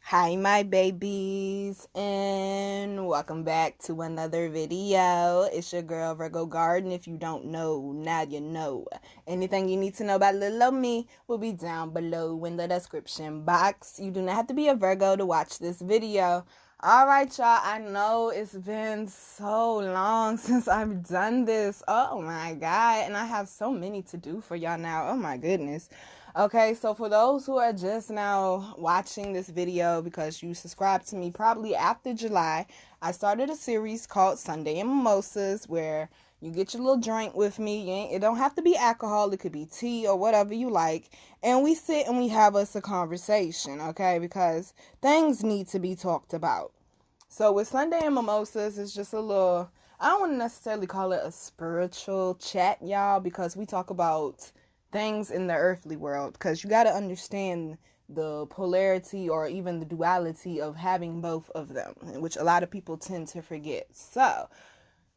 Hi my babies, and welcome back to another video. It's your girl Virgo Garden. If you don't know, now you know. Anything you need to know about little old me will be down below in the description box. You do not have to be a Virgo to watch this video. Alright y'all, I know it's been so long since I've done this. Oh my god, and I have so many to do for y'all now. Oh my goodness. Okay, so for those who are just now watching this video because you subscribed to me probably after July, I started a series called Sunday and Mimosas where you get your little drink with me. It don't have to be alcohol. It could be tea or whatever you like. And we sit and we have us a conversation, okay? Because things need to be talked about. So with Sunday and Mimosas, it's just a little, I don't want to necessarily call it a spiritual chat, y'all, because we talk about things in the earthly world, because you got to understand the polarity or even the duality of having both of them, which a lot of people tend to forget. So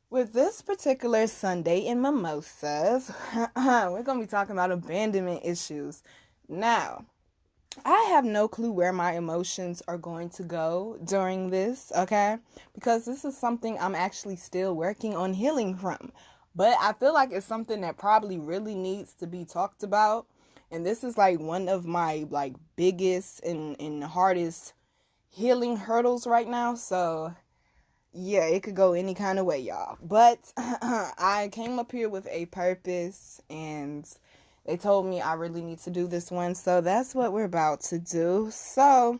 with this particular Sunday in Mimosas, we're going to be talking about abandonment issues. Now, I have no clue where my emotions are going to go during this, okay? Because this is something I'm actually still working on healing from. But I feel like it's something that probably really needs to be talked about. And this is like one of my biggest and hardest healing hurdles right now. So yeah, it could go any kind of way, y'all. But I came up here with a purpose, and they told me I really need to do this one. So that's what we're about to do. So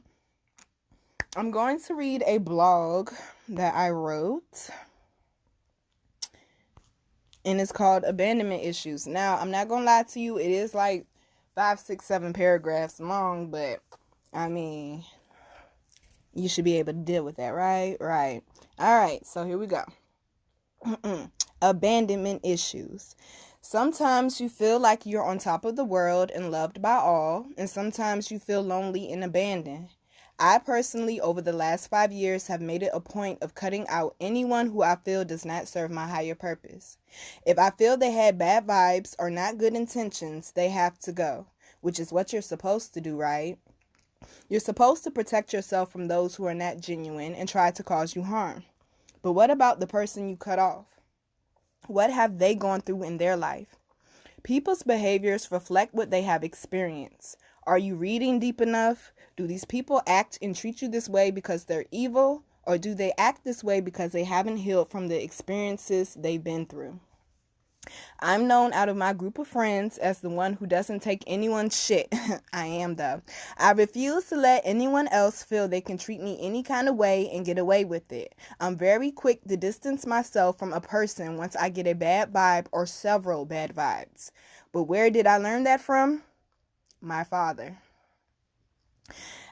I'm going to read a blog that I wrote, and it's called Abandonment Issues. Now, I'm not going to lie to you. It is like 5, 6, 7 paragraphs long, but I mean, you should be able to deal with that, right? Right. All right. So here we go. Abandonment issues. Sometimes you feel like you're on top of the world and loved by all, and sometimes you feel lonely and abandoned. I personally, over the last 5 years, have made it a point of cutting out anyone who I feel does not serve my higher purpose. If I feel they had bad vibes or not good intentions, they have to go, which is what you're supposed to do, right? You're supposed to protect yourself from those who are not genuine and try to cause you harm. But what about the person you cut off? What have they gone through in their life? People's behaviors reflect what they have experienced. Are you reading deep enough? Do these people act and treat you this way because they're evil? Or do they act this way because they haven't healed from the experiences they've been through? I'm known out of my group of friends as the one who doesn't take anyone's shit. I am, though. I refuse to let anyone else feel they can treat me any kind of way and get away with it. I'm very quick to distance myself from a person once I get a bad vibe or several bad vibes. But where did I learn that from? My father.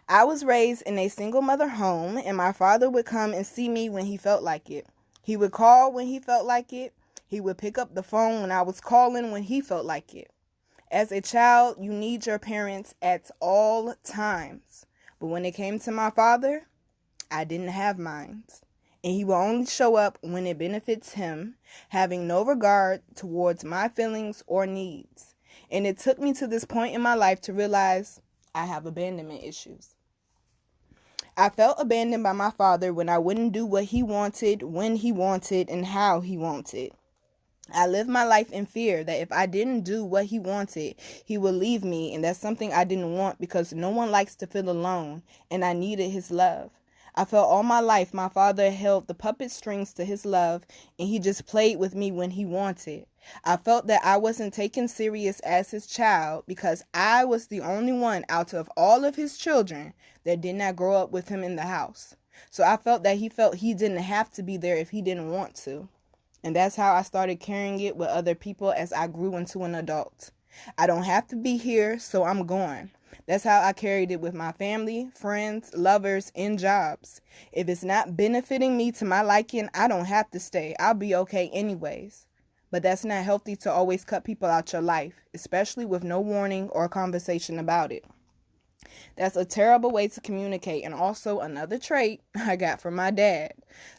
I was raised in a single mother home, and my father would come and see me when he felt like it. He would call when he felt like it. He would pick up the phone when I was calling when he felt like it. As a child, you need your parents at all times. But when it came to my father, I didn't have mine. And he will only show up when it benefits him, having no regard towards my feelings or needs. And it took me to this point in my life to realize I have abandonment issues. I felt abandoned by my father when I wouldn't do what he wanted, when he wanted, and how he wanted. I lived my life in fear that if I didn't do what he wanted, he would leave me, and that's something I didn't want because no one likes to feel alone, and I needed his love. I felt all my life my father held the puppet strings to his love, and he just played with me when he wanted. I felt that I wasn't taken serious as his child because I was the only one out of all of his children that did not grow up with him in the house. So I felt that he didn't have to be there if he didn't want to. And that's how I started carrying it with other people as I grew into an adult. I don't have to be here, so I'm gone. That's how I carried it with my family, friends, lovers, and jobs. If it's not benefiting me to my liking, I don't have to stay. I'll be okay anyways. But that's not healthy to always cut people out your life, especially with no warning or conversation about it. That's a terrible way to communicate, and also another trait I got from my dad.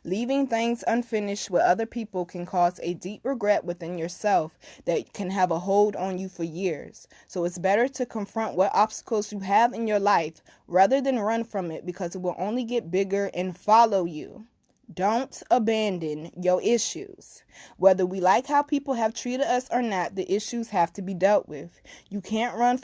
Leaving things unfinished with other people can cause a deep regret within yourself that can have a hold on you for years. So it's better to confront what obstacles you have in your life rather than run from it, because it will only get bigger and follow you. Don't abandon your issues. Whether we like how people have treated us or not, the issues have to be dealt with. You can't run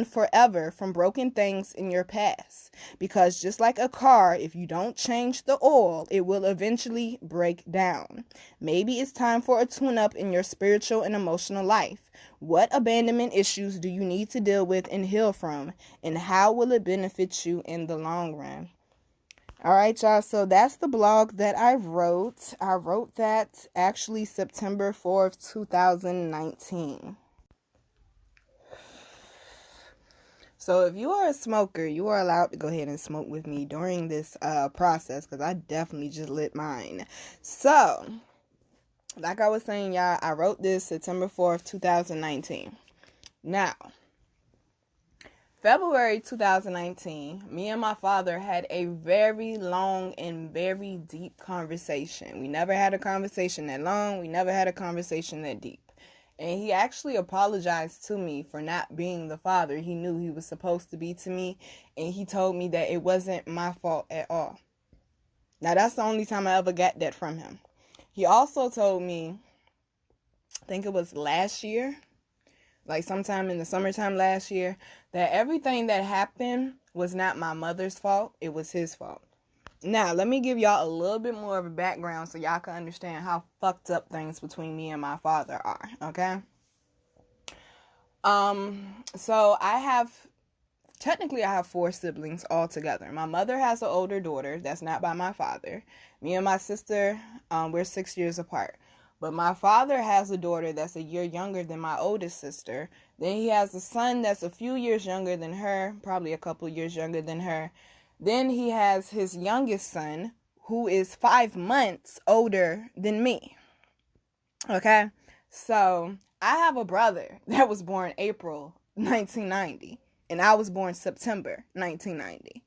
forever from broken things in your past, because just like a car, if you don't change the oil, it will eventually break down. Maybe it's time for a tune-up in your spiritual and emotional life. What abandonment issues do you need to deal with and heal from, and how will it benefit you in the long run? All right, y'all, so that's the blog that I wrote. I wrote that actually September 4th, 2019. So if you are a smoker, you are allowed to go ahead and smoke with me during this process, because I definitely just lit mine. So, like I was saying, y'all, I wrote this September 4th, 2019. Now, February 2019, me and my father had a very long and very deep conversation. We never had a conversation that long. We never had a conversation that deep. And he actually apologized to me for not being the father he knew he was supposed to be to me. And he told me that it wasn't my fault at all. Now, that's the only time I ever got that from him. He also told me, I think it was last year, like sometime in the summertime last year, that everything that happened was not my mother's fault. It was his fault. Now, let me give y'all a little bit more of a background so y'all can understand how fucked up things between me and my father are, okay? So I have 4 siblings altogether. My mother has an older daughter that's not by my father. Me and my sister, we're 6 years apart. But my father has a daughter that's a year younger than my oldest sister. Then he has a son that's a few years younger than her, probably a couple years younger than her. Then he has his youngest son, who is 5 months older than me. Okay? So, I have a brother that was born April 1990, and I was born September 1990.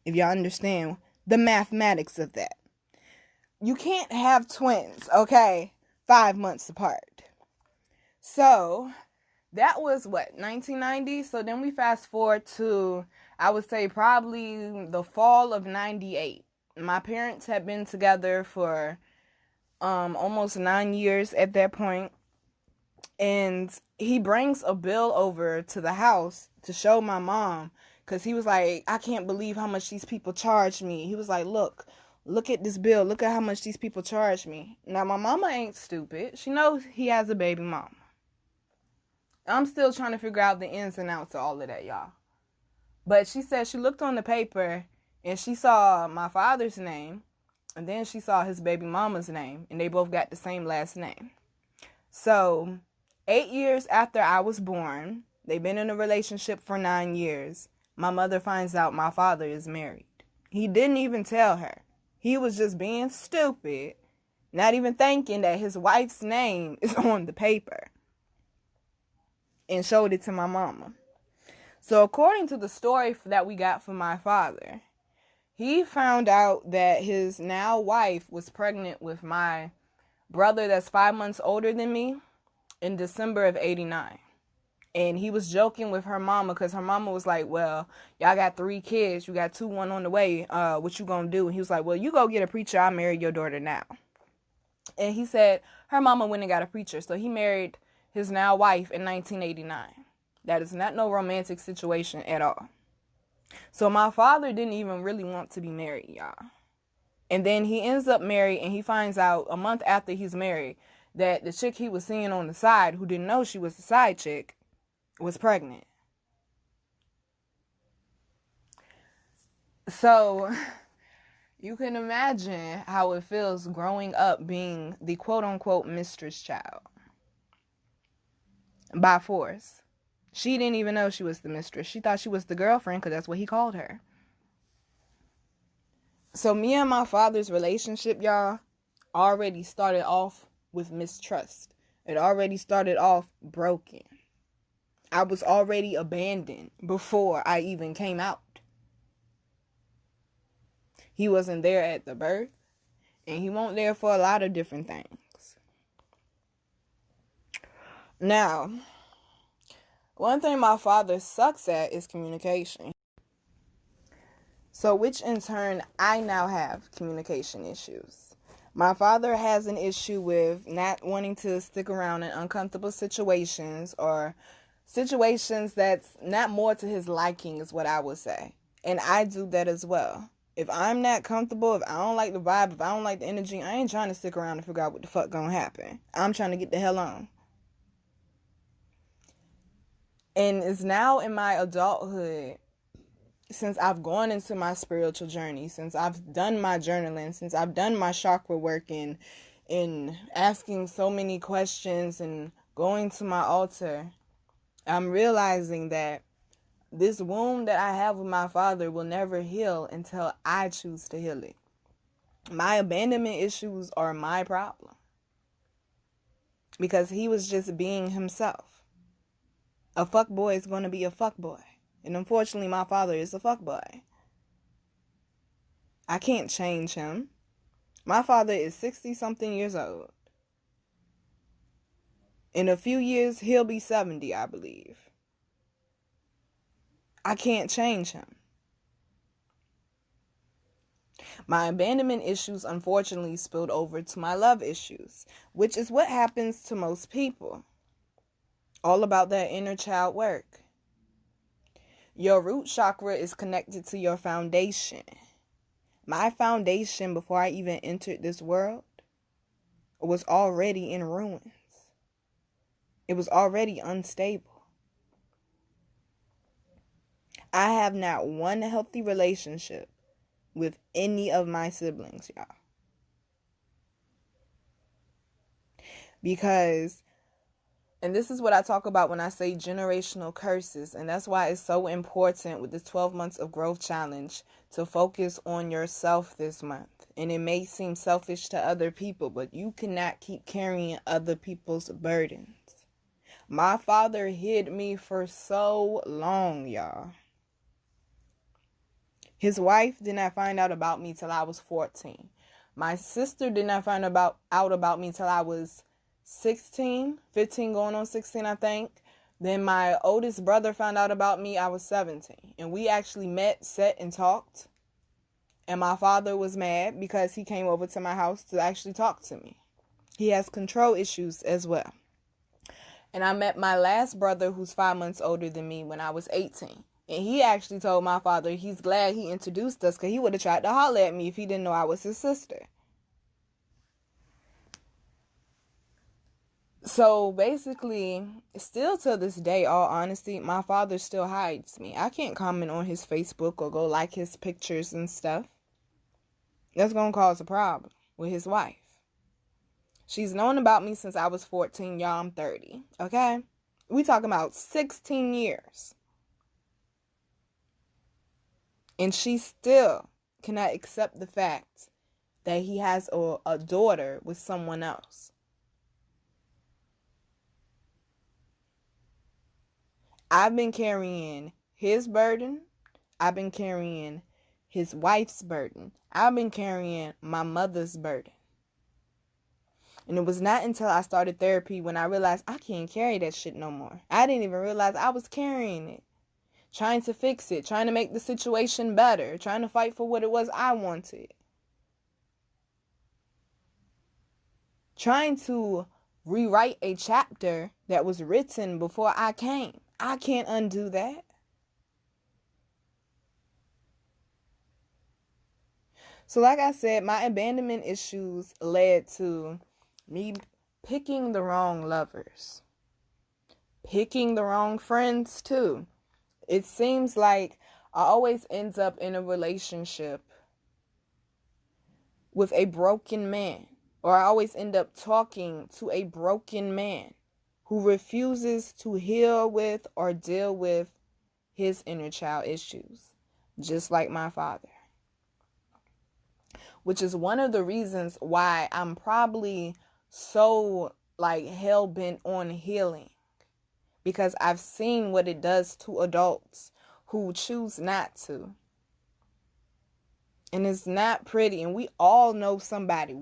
If y'all understand the mathematics of that. You can't have twins, okay? 5 months apart. So, that was 1990? So then we fast forward to, I would say, probably the fall of 98. My parents had been together for almost 9 years at that point. And he brings a bill over to the house to show my mom, because he was like, I can't believe how much these people charge me. He was like, Look at this bill. Look at how much these people charge me. Now, my mama ain't stupid. She knows he has a baby mama. I'm still trying to figure out the ins and outs of all of that, y'all. But she said she looked on the paper and she saw my father's name, and then she saw his baby mama's name, and they both got the same last name. So, 8 years after I was born, they've been in a relationship for 9 years. My mother finds out my father is married. He didn't even tell her. He was just being stupid, not even thinking that his wife's name is on the paper, and showed it to my mama. So according to the story that we got from my father, he found out that his now wife was pregnant with my brother that's 5 months older than me in December of 89. And he was joking with her mama, because her mama was like, well, y'all got 3 kids. You got 2, 1 on the way. What you gonna do? And he was like, well, you go get a preacher. I'll marry your daughter now. And he said her mama went and got a preacher. So he married his now wife in 1989. That is not no romantic situation at all. So my father didn't even really want to be married, y'all. And then he ends up married, and he finds out a month after he's married that the chick he was seeing on the side, who didn't know she was the side chick, was pregnant. So you can imagine how it feels growing up being the quote-unquote mistress child by force. She didn't even know she was the mistress. She thought she was the girlfriend, because that's what he called her. So me and my father's relationship, y'all, already started off with mistrust. It already started off broken. I was already abandoned before I even came out. He wasn't there at the birth, and he wasn't there for a lot of different things. Now, one thing my father sucks at is communication. So, which in turn, I now have communication issues. My father has an issue with not wanting to stick around in uncomfortable situations or situations that's not more to his liking is what I would say. And I do that as well. If I'm not comfortable, if I don't like the vibe, if I don't like the energy, I ain't trying to stick around and figure out what the fuck gonna happen. I'm trying to get the hell on. And it's now in my adulthood, since I've gone into my spiritual journey, since I've done my journaling, since I've done my chakra work and asking so many questions and going to my altar, I'm realizing that this wound that I have with my father will never heal until I choose to heal it. My abandonment issues are my problem because he was just being himself. A fuckboy is going to be a fuckboy. And unfortunately, my father is a fuckboy. I can't change him. My father is 60-something years old. In a few years, he'll be 70, I believe. I can't change him. My abandonment issues, unfortunately, spilled over to my love issues, which is what happens to most people. All about that inner child work. Your root chakra is connected to your foundation. My foundation, before I even entered this world, was already in ruins. It was already unstable. I have not one healthy relationship with any of my siblings, y'all. Because, and this is what I talk about when I say generational curses, and that's why it's so important with this 12 months of growth challenge to focus on yourself this month. And it may seem selfish to other people, but you cannot keep carrying other people's burdens. My father hid me for so long, y'all. His wife did not find out about me till I was 14. My sister did not find out about me till I was 16, 15 going on 16, I think. Then my oldest brother found out about me, I was 17. And we actually met, sat, and talked. And my father was mad because he came over to my house to actually talk to me. He has control issues as well. And I met my last brother, who's 5 months older than me, when I was 18. And he actually told my father he's glad he introduced us because he would have tried to holler at me if he didn't know I was his sister. So basically, still to this day, all honesty, my father still hides me. I can't comment on his Facebook or go like his pictures and stuff. That's going to cause a problem with his wife. She's known about me since I was 14. Y'all, I'm 30. Okay? We talking about 16 years. And she still cannot accept the fact that he has a daughter with someone else. I've been carrying his burden. I've been carrying his wife's burden. I've been carrying my mother's burden. And it was not until I started therapy when I realized I can't carry that shit no more. I didn't even realize I was carrying it. Trying to fix it, trying to make the situation better, trying to fight for what it was I wanted. Trying to rewrite a chapter that was written before I came. I can't undo that. So like I said, my abandonment issues led to me picking the wrong lovers. Picking the wrong friends too. It seems like I always end up in a relationship with a broken man. Or I always end up talking to a broken man who refuses to heal with or deal with his inner child issues. Just like my father. Which is one of the reasons why I'm probably so hell-bent on healing. because I've seen what it does to adults who choose not to. And it's not pretty. And we all know somebody.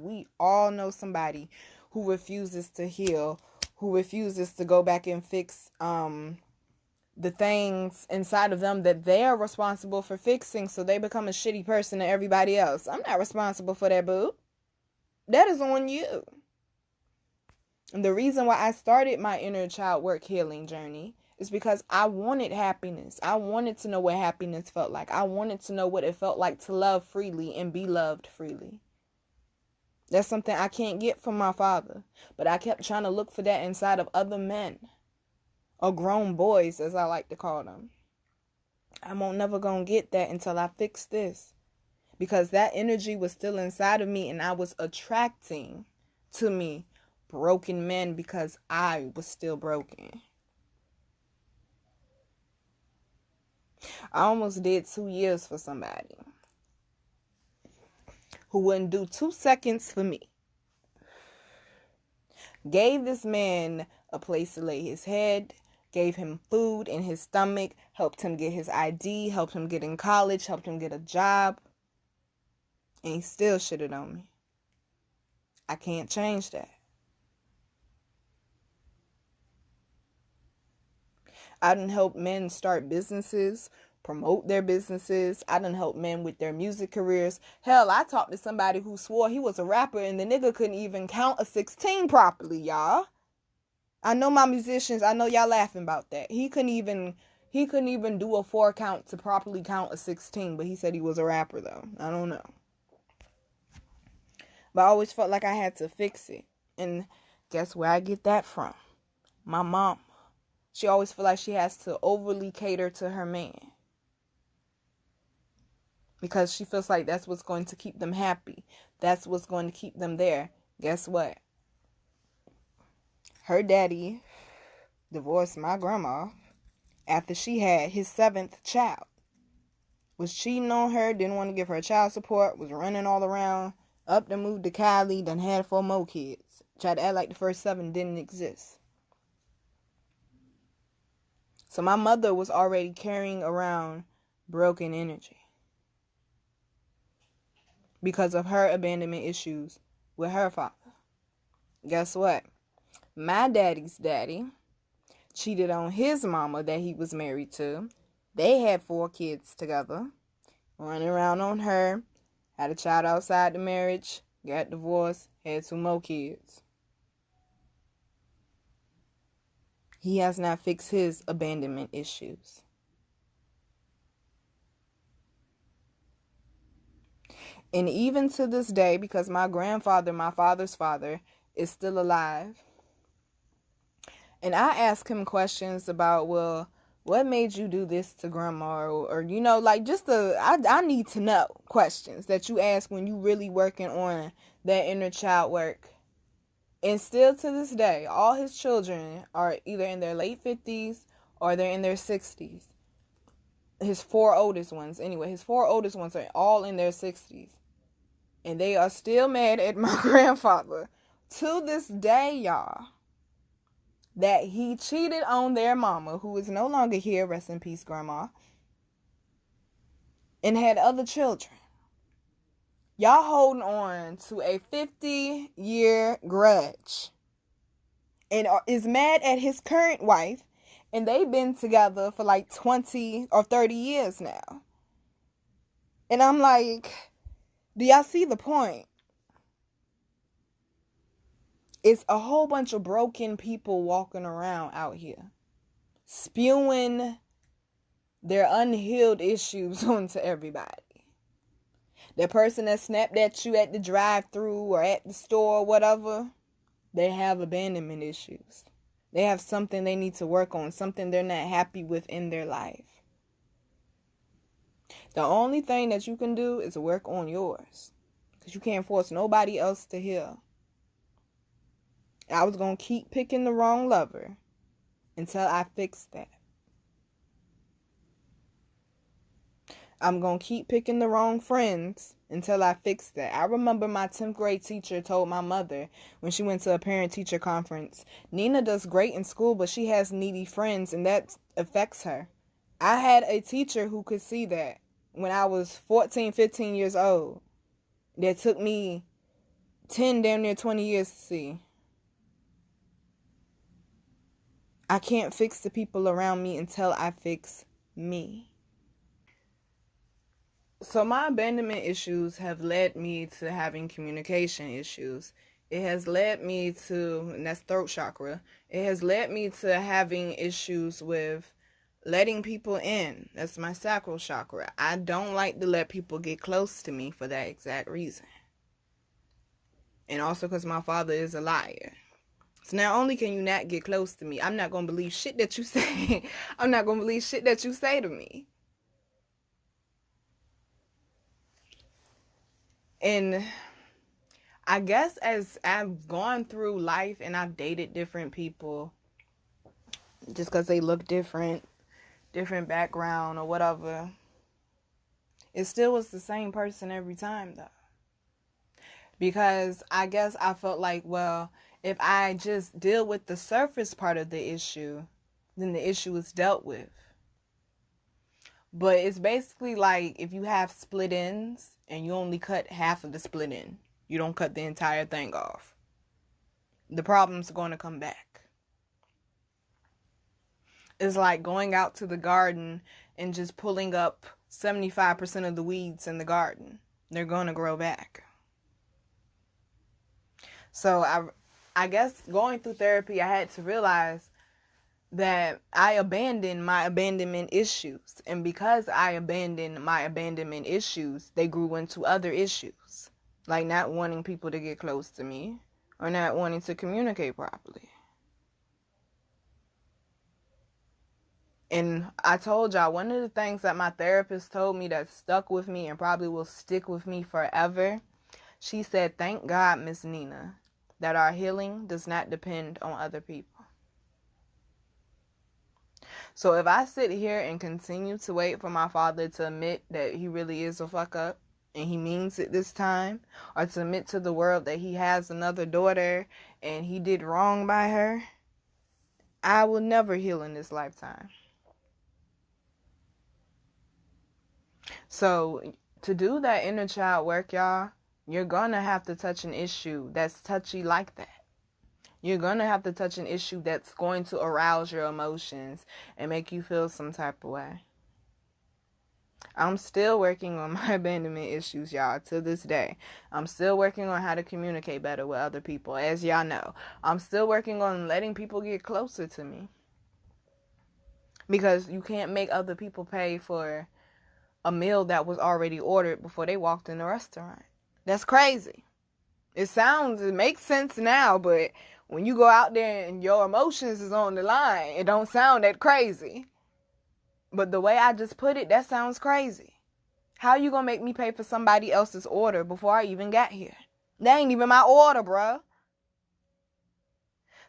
Who refuses to heal, who refuses to go back and fix the things inside of them that they're responsible for fixing, so they become a shitty person to everybody else. I'm not responsible for that, boo. That is on you. And the reason why I started my inner child work healing journey is because I wanted happiness. I wanted to know what happiness felt like. I wanted to know what it felt like to love freely and be loved freely. That's something I can't get from my father. But I kept trying to look for that inside of other men. Or grown boys, as I like to call them. I'm never going to get that until I fix this. Because that energy was still inside of me, and I was attracting to me broken men because I was still broken. I almost did 2 years for somebody who wouldn't do 2 seconds for me. Gave this man a place to lay his head, gave him food in his stomach, helped him get his ID, helped him get in college, helped him get a job, and he still shitted on me. I can't change that. I done help men start businesses, promote their businesses. I done help men with their music careers. Hell, I talked to somebody who swore he was a rapper and the nigga couldn't even count a 16 properly, y'all. I know my musicians, I know y'all laughing about that. He couldn't even do a 4 count to properly count a 16, but he said he was a rapper though. I don't know. But I always felt like I had to fix it. And guess where I get that from? My mom. She always feels like she has to overly cater to her man. Because she feels like that's what's going to keep them happy. That's what's going to keep them there. Guess what? Her daddy divorced my grandma after she had his 7th child. Was cheating on her, didn't want to give her child support, was running all around, up and moved to Cali, then had 4 more kids. Tried to act like the first 7 didn't exist. So my mother was already carrying around broken energy because of her abandonment issues with her father. Guess what? My daddy's daddy cheated on his mama that he was married to. They had 4 kids together, running around on her, had a child outside the marriage, got divorced, had 2 more kids. He has not fixed his abandonment issues. And even to this day, because my grandfather, my father's father, is still alive, and I ask him questions about, well, what made you do this to grandma? Or you know, like just I need to know questions that you ask when you really working on that inner child work. And still to this day, all his children are either in their late 50s or they're in their 60s. His 4 oldest ones, anyway, his 4 oldest ones are all in their 60s. And they are still mad at my grandfather to this day, y'all, that he cheated on their mama, who is no longer here, rest in peace, grandma, and had other children. Y'all holding on to a 50-year grudge and is mad at his current wife, and they've been together for like 20 or 30 years now. And I'm like, do y'all see the point? It's a whole bunch of broken people walking around out here, spewing their unhealed issues onto everybody. That person that snapped at you at the drive-thru or at the store or whatever, they have abandonment issues. They have something they need to work on, something they're not happy with in their life. The only thing that you can do is work on yours, because you can't force nobody else to heal. I was going to keep picking the wrong lover until I fixed that. I'm going to keep picking the wrong friends until I fixed that. I remember my 10th grade teacher told my mother when she went to a parent-teacher conference, Nina does great in school, but she has needy friends, and that affects her. I had a teacher who could see that when I was 14, 15 years old. That took me 10, damn near 20 years to see. I can't fix the people around me until I fix me. So my abandonment issues have led me to having communication issues. It has led me to, and that's throat chakra, it has led me to having issues with letting people in. That's my sacral chakra. I don't like to let people get close to me for that exact reason. And also because my father is a liar. So not only can you not get close to me, I'm not going to believe shit that you say. I'm not going to believe shit that you say to me. And I guess as I've gone through life and I've dated different people, just because they look different background or whatever, it still was the same person every time though. Because I guess I felt like, well, if I just deal with the surface part of the issue, then the issue is dealt with. But it's basically like if you have split ends and you only cut half of the split end, you don't cut the entire thing off, the problem's going to come back. It's like going out to the garden and just pulling up 75% of the weeds in the garden. They're going to grow back. So I guess going through therapy, I had to realize that I abandoned my abandonment issues. And because I abandoned my abandonment issues, they grew into other issues. Like not wanting people to get close to me or not wanting to communicate properly. And I told y'all, one of the things that my therapist told me that stuck with me and probably will stick with me forever, she said, "Thank God, Miss Nina, that our healing does not depend on other people." So if I sit here and continue to wait for my father to admit that he really is a fuck up and he means it this time, or to admit to the world that he has another daughter and he did wrong by her, I will never heal in this lifetime. So to do that inner child work, y'all, you're gonna have to touch an issue that's touchy like that. You're going to have to touch an issue that's going to arouse your emotions and make you feel some type of way. I'm still working on my abandonment issues, y'all, to this day. I'm still working on how to communicate better with other people, as y'all know. I'm still working on letting people get closer to me. Because you can't make other people pay for a meal that was already ordered before they walked in the restaurant. That's crazy. It makes sense now, but when you go out there and your emotions is on the line, it don't sound that crazy. But the way I just put it, that sounds crazy. How you gonna make me pay for somebody else's order before I even got here? That ain't even my order, bruh.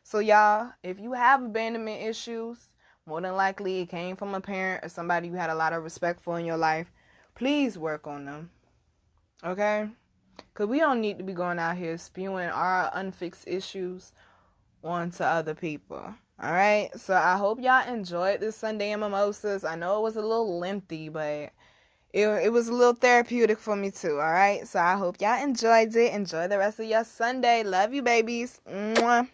So y'all, if you have abandonment issues, more than likely it came from a parent or somebody you had a lot of respect for in your life. Please work on them. Okay? Because we don't need to be going out here spewing our unfixed issues onto other people. Alright? So I hope y'all enjoyed this Sunday in Mimosas. I know it was a little lengthy, but it was a little therapeutic for me too. Alright? So I hope y'all enjoyed it. Enjoy the rest of your Sunday. Love you, babies. Mwah.